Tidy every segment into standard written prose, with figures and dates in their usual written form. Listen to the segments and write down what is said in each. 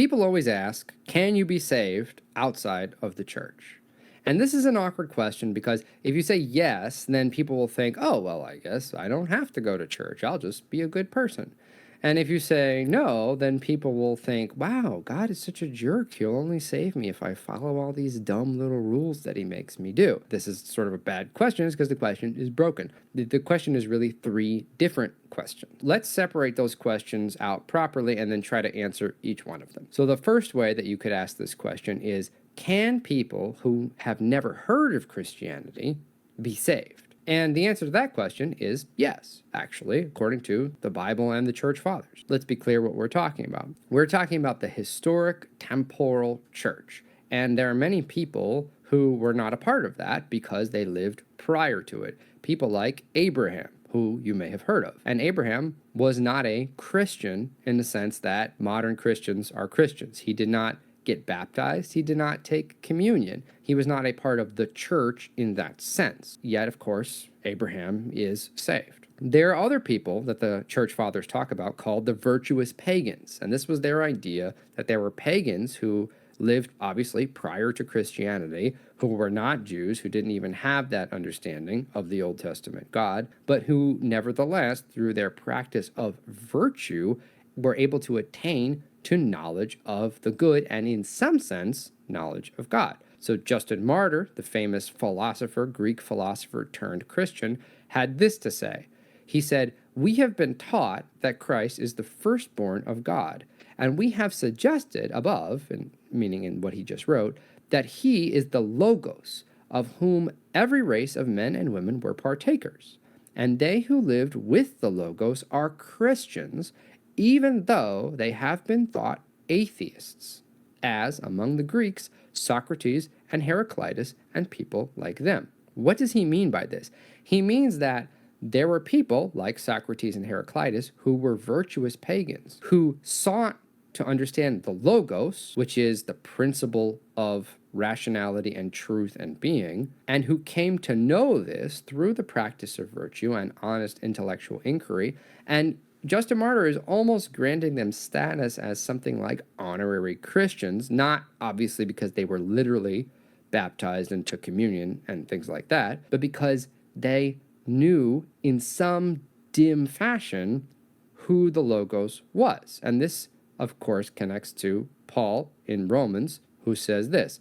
People always ask, can you be saved outside of the church? And this is an awkward question because if you say yes, then people will think, oh, well, I guess I don't have to go to church. I'll just be a good person. And if you say no, then people will think, wow, God is such a jerk. He'll only save me if I follow all these dumb little rules that he makes me do. This is sort of a bad question because the question is broken. The question is really three different questions. Let's separate those questions out properly and then try to answer each one of them. So the first way that you could ask this question is, can people who have never heard of Christianity be saved? And the answer to that question is yes, actually, according to the Bible and the Church Fathers. Let's be clear what we're talking about. We're talking about the historic temporal church. And there are many people who were not a part of that because they lived prior to it. People like Abraham, who you may have heard of. And Abraham was not a Christian in the sense that modern Christians are Christians. He did not get baptized. He did not take communion. He was not a part of the church in that sense. Yet, of course, Abraham is saved. There are other people that the church fathers talk about called the virtuous pagans. And this was their idea that there were pagans who lived, obviously, prior to Christianity, who were not Jews, who didn't even have that understanding of the Old Testament God, but who, nevertheless, through their practice of virtue, were able to attain to knowledge of the good and, in some sense, knowledge of God. So Justin Martyr, the famous philosopher, Greek philosopher turned Christian, had this to say. He said, "We have been taught that Christ is the firstborn of God, and we have suggested above," and meaning in what he just wrote, "that he is the Logos, of whom every race of men and women were partakers. And they who lived with the Logos are Christians, even though they have been thought atheists, as among the Greeks, Socrates and Heraclitus and people like them." What does he mean by this? He means that there were people like Socrates and Heraclitus who were virtuous pagans, who sought to understand the Logos, which is the principle of rationality and truth and being, and who came to know this through the practice of virtue and honest intellectual inquiry. And Justin Martyr is almost granting them status as something like honorary Christians, not obviously because they were literally baptized and took communion and things like that, but because they knew in some dim fashion who the Logos was. And this, of course, connects to Paul in Romans, who says this,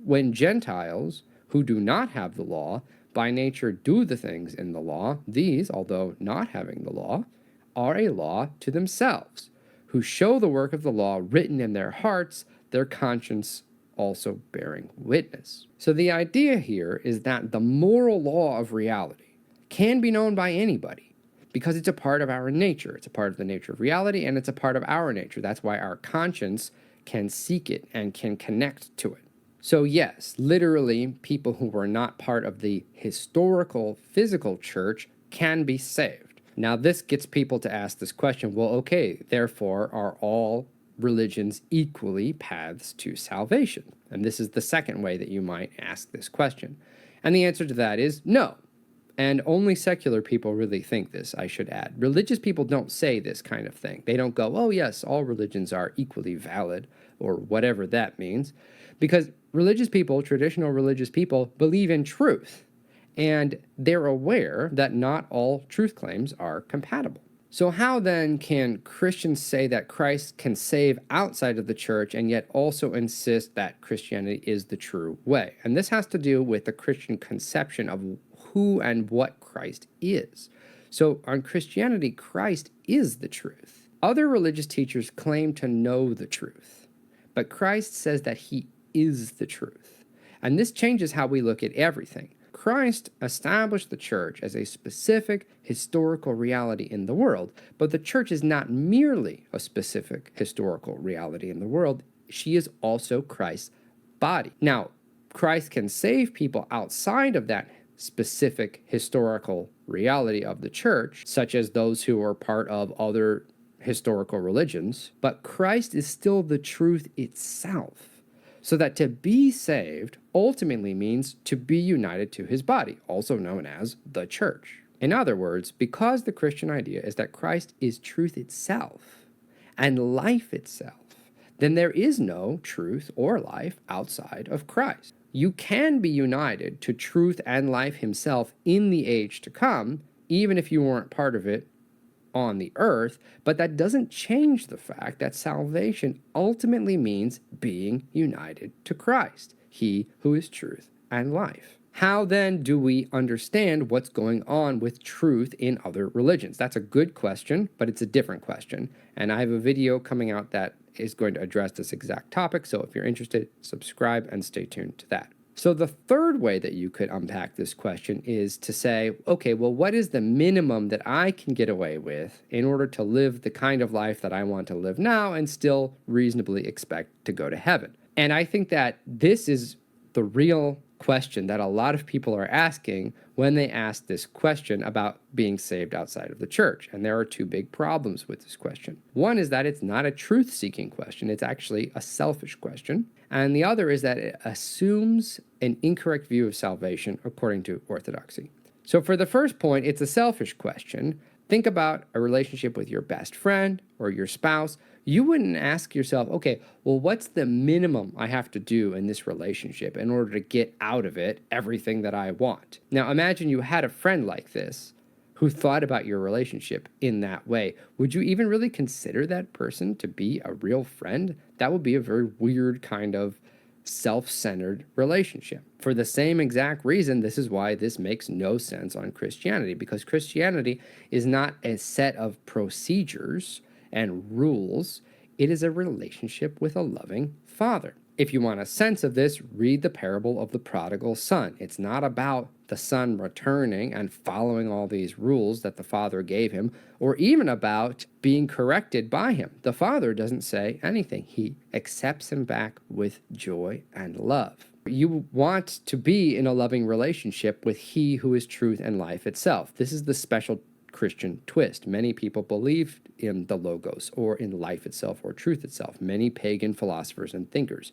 "When Gentiles who do not have the law by nature do the things in the law, these, although not having the law, are a law to themselves, who show the work of the law written in their hearts, their conscience also bearing witness." So the idea here is that the moral law of reality can be known by anybody because it's a part of our nature. It's a part of the nature of reality, and it's a part of our nature. That's why our conscience can seek it and can connect to it. So yes, literally, people who were not part of the historical, physical church can be saved. Now, this gets people to ask this question, well, okay, therefore, are all religions equally paths to salvation? And this is the second way that you might ask this question. And the answer to that is no. And only secular people really think this, I should add. Religious people don't say this kind of thing. They don't go, oh, yes, all religions are equally valid, or whatever that means. Because religious people, traditional religious people, believe in truth. And they're aware that not all truth claims are compatible. So how then can Christians say that Christ can save outside of the church and yet also insist that Christianity is the true way? And this has to do with the Christian conception of who and what Christ is. So on Christianity, Christ is the truth. Other religious teachers claim to know the truth, but Christ says that he is the truth. And this changes how we look at everything. Christ established the church as a specific historical reality in the world, but the church is not merely a specific historical reality in the world. She is also Christ's body. Now, Christ can save people outside of that specific historical reality of the church, such as those who are part of other historical religions, but Christ is still the truth itself. So that to be saved ultimately means to be united to his body, also known as the church. In other words, because the Christian idea is that Christ is truth itself and life itself, then there is no truth or life outside of Christ. You can be united to truth and life himself in the age to come, even if you weren't part of it on the earth, but that doesn't change the fact that salvation ultimately means being united to Christ, he who is truth and life. How then do we understand what's going on with truth in other religions? That's a good question, but it's a different question. And I have a video coming out that is going to address this exact topic. So if you're interested, subscribe and stay tuned to that. So the third way that you could unpack this question is to say, okay, well, what is the minimum that I can get away with in order to live the kind of life that I want to live now and still reasonably expect to go to heaven? And I think that this is the real question that a lot of people are asking when they ask this question about being saved outside of the church. And there are two big problems with this question. One is that it's not a truth-seeking question. It's actually a selfish question. And the other is that it assumes an incorrect view of salvation according to orthodoxy. So for the first point, it's a selfish question. Think about a relationship with your best friend or your spouse. You wouldn't ask yourself, okay, well, what's the minimum I have to do in this relationship in order to get out of it everything that I want? Now, imagine you had a friend like this who thought about your relationship in that way. Would you even really consider that person to be a real friend? That would be a very weird kind of self-centered relationship. For the same exact reason, this is why this makes no sense on Christianity, because Christianity is not a set of procedures and rules. It is a relationship with a loving Father. If you want a sense of this, read the parable of the prodigal son. It's not about the son returning and following all these rules that the father gave him, or even about being corrected by him. The father doesn't say anything. He accepts him back with joy and love. You want to be in a loving relationship with he who is truth and life itself. This is the special Christian twist. Many people believed in the Logos or in life itself or truth itself, many pagan philosophers and thinkers.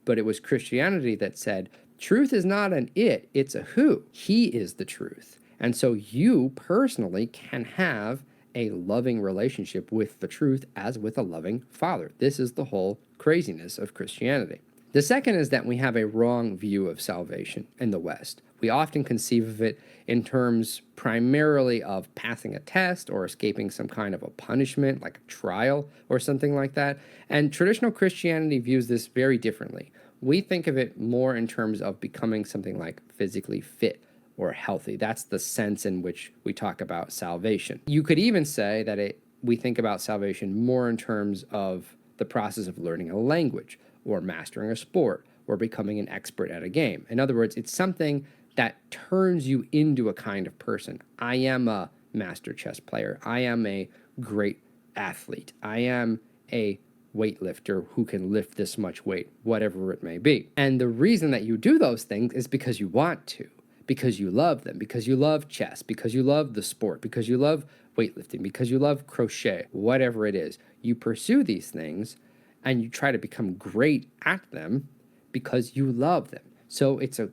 But it was Christianity that said, truth is not an it, it's a who. He is the truth. And so you personally can have a loving relationship with the truth as with a loving Father. This is the whole craziness of Christianity. The second is that we have a wrong view of salvation in the West. We often conceive of it in terms primarily of passing a test or escaping some kind of a punishment, like a trial or something like that. And traditional Christianity views this very differently. We think of it more in terms of becoming something like physically fit or healthy. That's the sense in which we talk about salvation. You could even say that we think about salvation more in terms of the process of learning a language, or mastering a sport, or becoming an expert at a game. In other words, it's something that turns you into a kind of person. I am a master chess player. I am a great athlete. I am a weightlifter who can lift this much weight, whatever it may be. And the reason that you do those things is because you want to, because you love them, because you love chess, because you love the sport, because you love weightlifting, because you love crochet, whatever it is. You pursue these things and you try to become great at them because you love them. So it's a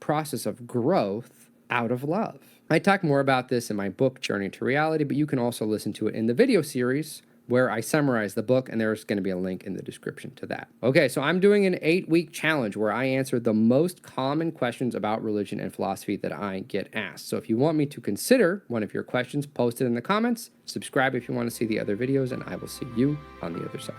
process of growth out of love. I talk more about this in my book, Journey to Reality, but you can also listen to it in the video series where I summarize the book, and there's going to be a link in the description to that. Okay, so I'm doing an 8-week challenge where I answer the most common questions about religion and philosophy that I get asked. So if you want me to consider one of your questions, post it in the comments, subscribe if you want to see the other videos, and I will see you on the other side.